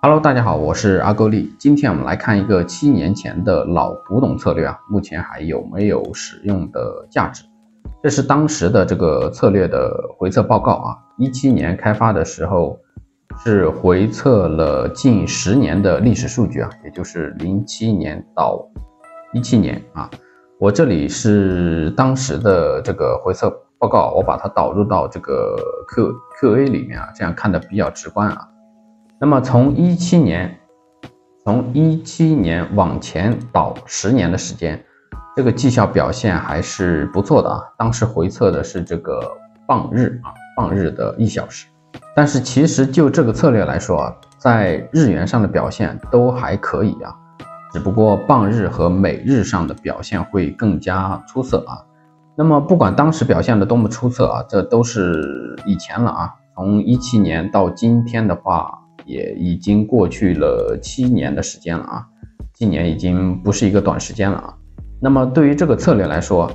Hello， 大家好，我是阿勾力。今天我们来看一个7年前的老古董策略啊，目前还有没有使用的价值？这是当时的这个策略的回测报告啊。17年开发的时候是回测了近10年的历史数据啊，也就是07年到17年啊。我这里是当时的这个回测报告，我把它导入到这个 QA 里面啊，这样看的比较直观啊。那么从17年往前倒10年的时间，这个绩效表现还是不错的啊。当时回测的是这个傍日的1小时，但是其实就这个策略来说啊，在日元上的表现都还可以啊，只不过傍日和每日上的表现会更加出色啊。那么不管当时表现的多么出色啊，这都是以前了啊。从17年到今天的话，也已经过去了7年的时间了啊，7年已经不是一个短时间了啊。那么对于这个策略来说，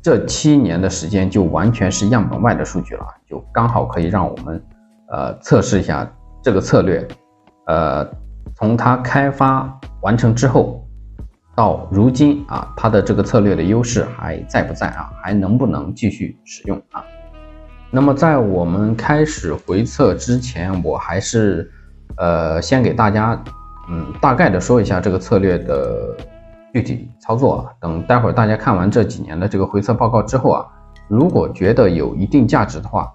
这7年的时间就完全是样本外的数据了，就刚好可以让我们测试一下这个策略，从它开发完成之后到如今啊，它的这个策略的优势还在不在啊？还能不能继续使用啊？那么在我们开始回测之前，我还是先给大家大概的说一下这个策略的具体操作啊。等待会儿大家看完这几年的这个回测报告之后啊，如果觉得有一定价值的话，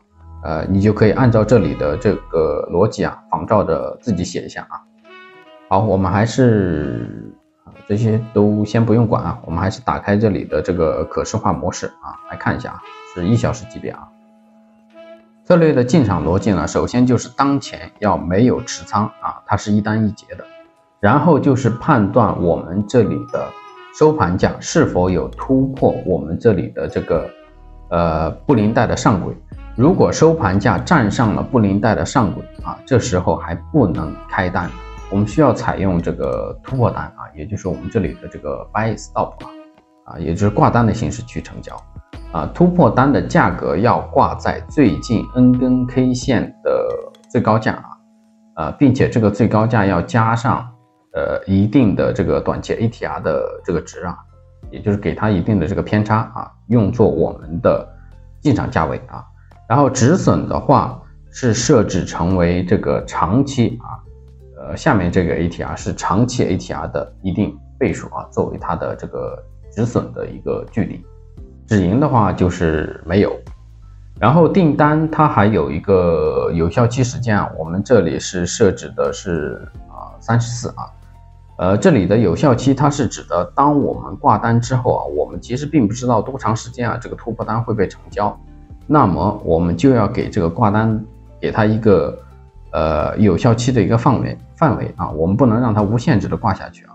你就可以按照这里的这个逻辑啊，仿照着自己写一下啊。好，我们还是这些都先不用管啊，我们还是打开这里的这个可视化模式啊，来看一下啊，是1小时级别啊。策略的进场逻辑呢，首先就是当前要没有持仓啊，它是一单一结的，然后就是判断我们这里的收盘价是否有突破我们这里的这个布林带的上轨，如果收盘价站上了布林带的上轨啊，这时候还不能开单，我们需要采用这个突破单啊，也就是我们这里的这个 buy stop 啊，也就是挂单的形式去成交。突破单的价格要挂在最近 N 根 K 线的最高价并且这个最高价要加上一定的这个短期 ATR 的这个值啊，也就是给它一定的这个偏差啊，用作我们的进场价位啊。然后止损的话是设置成为这个长期下面这个 ATR 是长期 ATR 的一定倍数啊，作为它的这个止损的一个距离。止盈的话就是没有，然后订单它还有一个有效期时间啊，我们这里是设置的是34啊，这里的有效期它是指的当我们挂单之后啊，我们其实并不知道多长时间啊这个突破单会被成交，那么我们就要给这个挂单给它一个有效期的一个范围啊，我们不能让它无限制的挂下去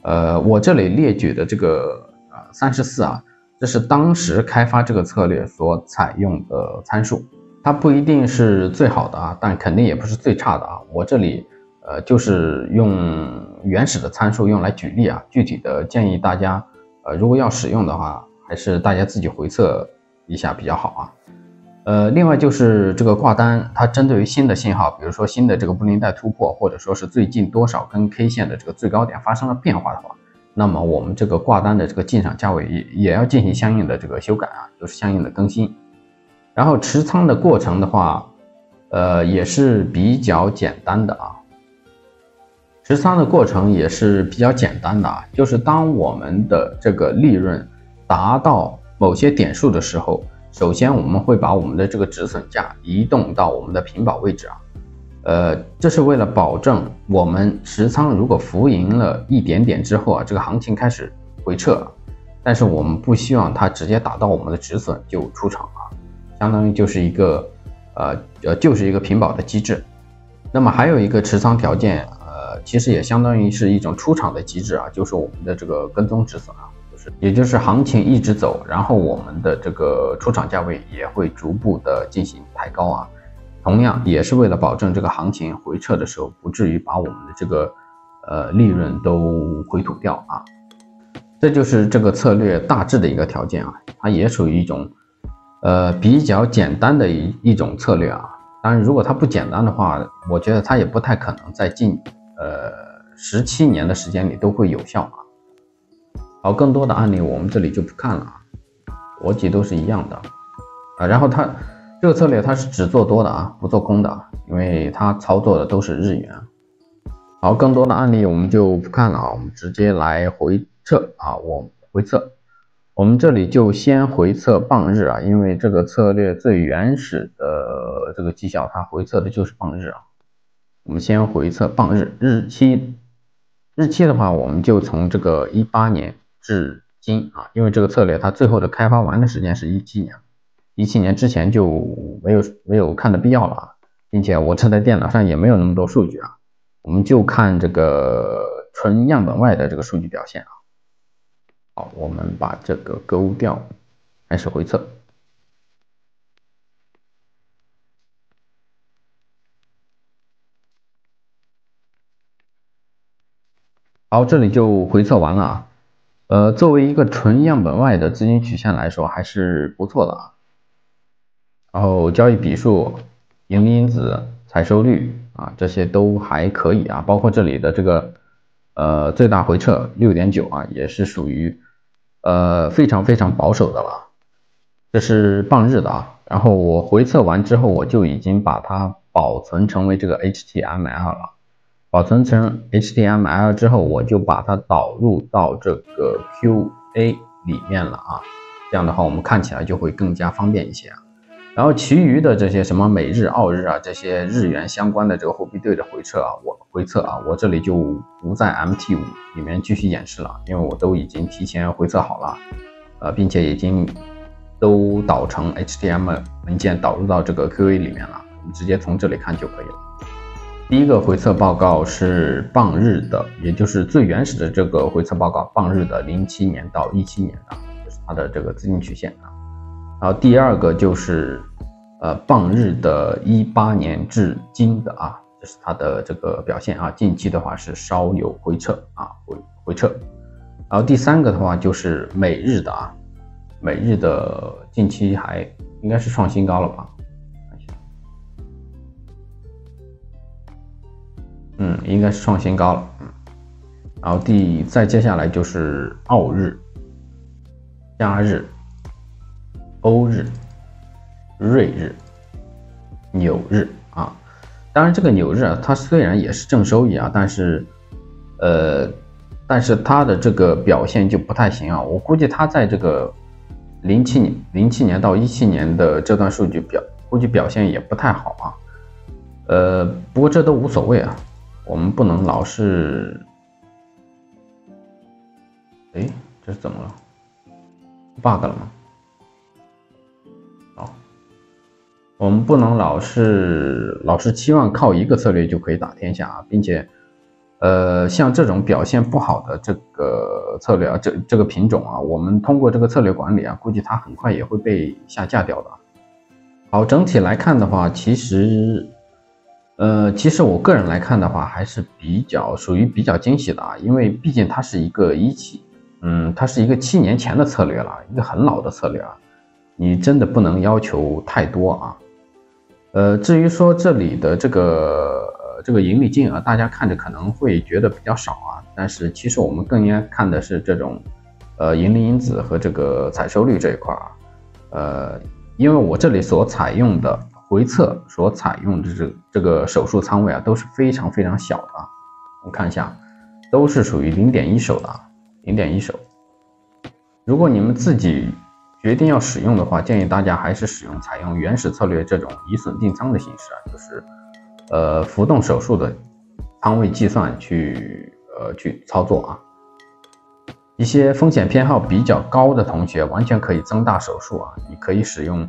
啊。我这里列举的这个34啊，这是当时开发这个策略所采用的参数，它不一定是最好的啊，但肯定也不是最差的啊。我这里就是用原始的参数用来举例啊，具体的建议大家如果要使用的话，还是大家自己回测一下比较好啊。另外就是这个挂单，它针对于新的信号，比如说新的这个布林带突破，或者说是最近多少根 K 线的这个最高点发生了变化的话，那么我们这个挂单的这个进场价位也要进行相应的这个修改啊，就是相应的更新。然后持仓的过程的话，也是比较简单的啊。持仓的过程也是比较简单的啊，就是当我们的这个利润达到某些点数的时候，首先我们会把我们的这个止损价移动到我们的平保位置啊。这是为了保证我们持仓如果浮盈了一点点之后啊，这个行情开始回撤了，但是我们不希望它直接打到我们的止损就出场啊，相当于就是一个平保的机制。那么还有一个持仓条件，其实也相当于是一种出场的机制啊，就是我们的这个跟踪止损啊，也就是行情一直走，然后我们的这个出场价位也会逐步的进行抬高啊。同样也是为了保证这个行情回撤的时候不至于把我们的这个利润都回吐掉啊。这就是这个策略大致的一个条件啊，它也属于一种比较简单的一种策略啊。当然，如果它不简单的话，我觉得它也不太可能在近17年的时间里都会有效啊。好，更多的案例我们这里就不看了啊，逻辑都是一样的啊。然后它这个策略它是只做多的啊，不做空的，因为它操作的都是日元。好，更多的案例我们就不看了啊，我们直接来回测啊，我们这里就先回测棒日啊，因为这个策略最原始的这个绩效，它回测的就是棒日啊。我们先回测棒日日期的话，我们就从这个18年至今啊，因为这个策略它最后的开发完的时间是17年，17年之前就没有看的必要了啊，并且我这台电脑上也没有那么多数据啊，我们就看这个纯样本外的这个数据表现啊。好，我们把这个勾掉，开始回测。好，这里就回测完了啊。作为一个纯样本外的资金曲线来说，还是不错的啊。然后交易笔数、盈利因子、采收率啊，这些都还可以啊。包括这里的这个最大回撤 6.9 啊，也是属于非常非常保守的了。这是棒日的啊。然后我回测完之后，我就已经把它保存成为这个 HTML 了。保存成 HTML 之后，我就把它导入到这个 QA 里面了啊。这样的话，我们看起来就会更加方便一些啊。然后其余的这些什么美日、澳日啊，这些日元相关的这个货币对的回测啊，我这里就不在 MT5 里面继续演示了，因为我都已经提前回测好了，并且已经都导成 HTML 文件导入到这个 QA 里面了，我们直接从这里看就可以了。第一个回测报告是棒日的，也就是最原始的这个回测报告，棒日的07年到17年的，这是它的这个资金曲线啊。然后第二个就是棒日的18年至今的啊，这是它的这个表现啊。近期的话是稍有回撤啊，回撤。然后第三个的话就是美日的啊，美日的近期还应该是创新高了吧？应该是创新高了。然后再接下来就是澳日、加日、欧日、瑞日、纽日啊。当然这个纽日啊，它虽然也是正收益啊，但是它的这个表现就不太行啊。我估计它在这个07年到17年的这段数据估计表现也不太好啊。不过这都无所谓啊。我们不能老是，这是怎么了 ？bug 了吗？好，我们不能老是期望靠一个策略就可以打天下啊，并且，像这种表现不好的这个策略啊，这个品种啊，我们通过这个策略管理啊，估计它很快也会被下架掉的。好，整体来看的话，其实我个人来看的话，还是属于比较惊喜的啊，因为毕竟它是一个它是一个7年前的策略了，一个很老的策略啊，你真的不能要求太多啊。至于说这里的这个盈利金额，大家看着可能会觉得比较少啊，但是其实我们更应该看的是这种盈利因子和这个采收率这一块啊。因为我这里所采用的回测所采用的这个手术仓位啊，都是非常非常小的啊。我们看一下，都是属于0.1手的啊，0.1手。如果你们自己决定要使用的话，建议大家还是采用原始策略这种以损定仓的形式啊，就是浮动手术的仓位计算去操作啊。一些风险偏好比较高的同学，完全可以增大手术啊，你可以使用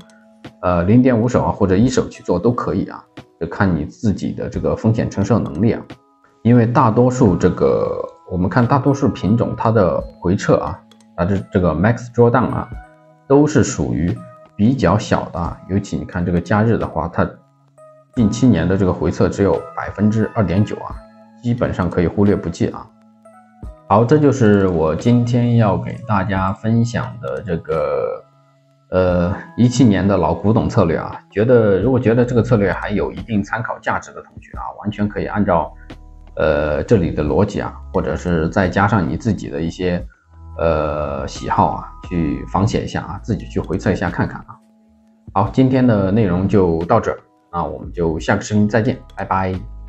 0.5手啊或者1手去做都可以啊，就看你自己的这个风险承受能力啊。因为大多数我们看大多数品种它的回撤啊，它的这个 max drawdown 啊，都是属于比较小的啊。尤其你看这个加日的话，它近7年的这个回测只有2.9%啊，基本上可以忽略不计啊。好，这就是我今天要给大家分享的这个17年的老古董策略啊，如果觉得这个策略还有一定参考价值的同学啊，完全可以按照这里的逻辑啊，或者是再加上你自己的一些喜好啊，去仿写一下啊，自己去回测一下看看啊。好，今天的内容就到这儿，那我们就下个视频再见，拜拜。